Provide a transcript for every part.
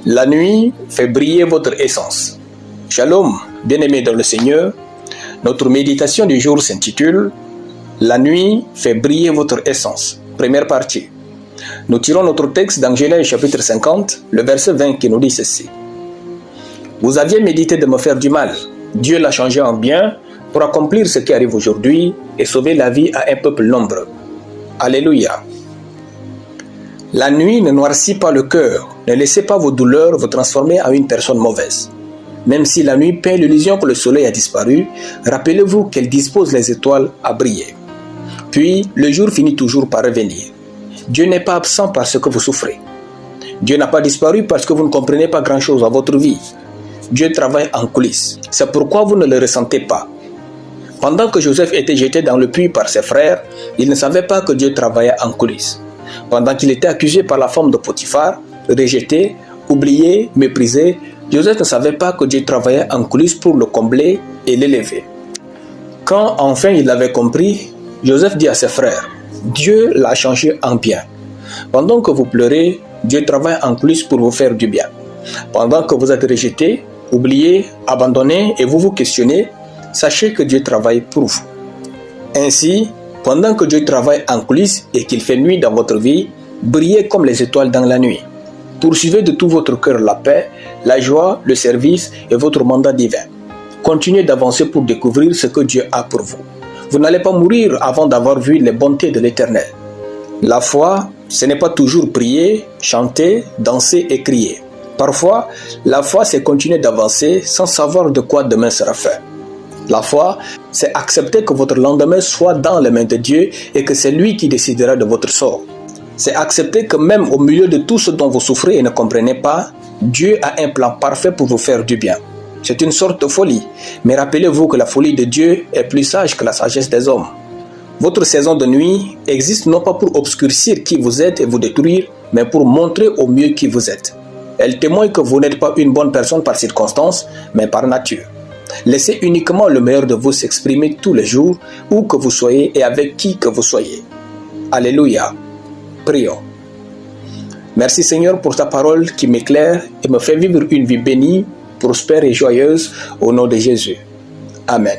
La nuit fait briller votre essence. Shalom, bien-aimés dans le Seigneur. Notre méditation du jour s'intitule « La nuit fait briller votre essence ». Première partie. Nous tirons notre texte dans Genèse chapitre 50, le verset 20 qui nous dit ceci. « Vous aviez médité de me faire du mal. Dieu l'a changé en bien pour accomplir ce qui arrive aujourd'hui et sauver la vie à un peuple nombreux. » Alléluia. La nuit ne noircit pas le cœur. Ne laissez pas vos douleurs vous transformer en une personne mauvaise. Même si la nuit peint l'illusion que le soleil a disparu, rappelez-vous qu'elle dispose les étoiles à briller. Puis, le jour finit toujours par revenir. Dieu n'est pas absent parce que vous souffrez. Dieu n'a pas disparu parce que vous ne comprenez pas grand-chose à votre vie. Dieu travaille en coulisses. C'est pourquoi vous ne le ressentez pas. Pendant que Joseph était jeté dans le puits par ses frères, il ne savait pas que Dieu travaillait en coulisses. Pendant qu'il était accusé par la femme de Potiphar, rejeté, oublié, méprisé, Joseph ne savait pas que Dieu travaillait en coulisses pour le combler et l'élever. Quand enfin il l'avait compris, Joseph dit à ses frères, « Dieu l'a changé en bien. Pendant que vous pleurez, Dieu travaille en coulisses pour vous faire du bien. Pendant que vous êtes rejeté, oublié, abandonné et vous vous questionnez, sachez que Dieu travaille pour vous. » Ainsi, pendant que Dieu travaille en coulisses et qu'il fait nuit dans votre vie, brillez comme les étoiles dans la nuit. Poursuivez de tout votre cœur la paix, la joie, le service et votre mandat divin. Continuez d'avancer pour découvrir ce que Dieu a pour vous. Vous n'allez pas mourir avant d'avoir vu les bontés de l'Éternel. La foi, ce n'est pas toujours prier, chanter, danser et crier. Parfois, la foi, c'est continuer d'avancer sans savoir de quoi demain sera fait. La foi, c'est accepter que votre lendemain soit dans les mains de Dieu et que c'est lui qui décidera de votre sort. C'est accepter que même au milieu de tout ce dont vous souffrez et ne comprenez pas, Dieu a un plan parfait pour vous faire du bien. C'est une sorte de folie, mais rappelez-vous que la folie de Dieu est plus sage que la sagesse des hommes. Votre saison de nuit existe non pas pour obscurcir qui vous êtes et vous détruire, mais pour montrer au mieux qui vous êtes. Elle témoigne que vous n'êtes pas une bonne personne par circonstance, mais par nature. Laissez uniquement le meilleur de vous s'exprimer tous les jours, où que vous soyez et avec qui que vous soyez. Alléluia. Prions. Merci Seigneur pour ta parole qui m'éclaire et me fait vivre une vie bénie, prospère et joyeuse au nom de Jésus. Amen.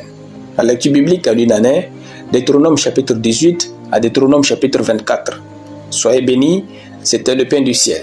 La lecture biblique à l'une année, Deutéronome chapitre 18 à Deutéronome chapitre 24. Soyez bénis, c'était le pain du ciel.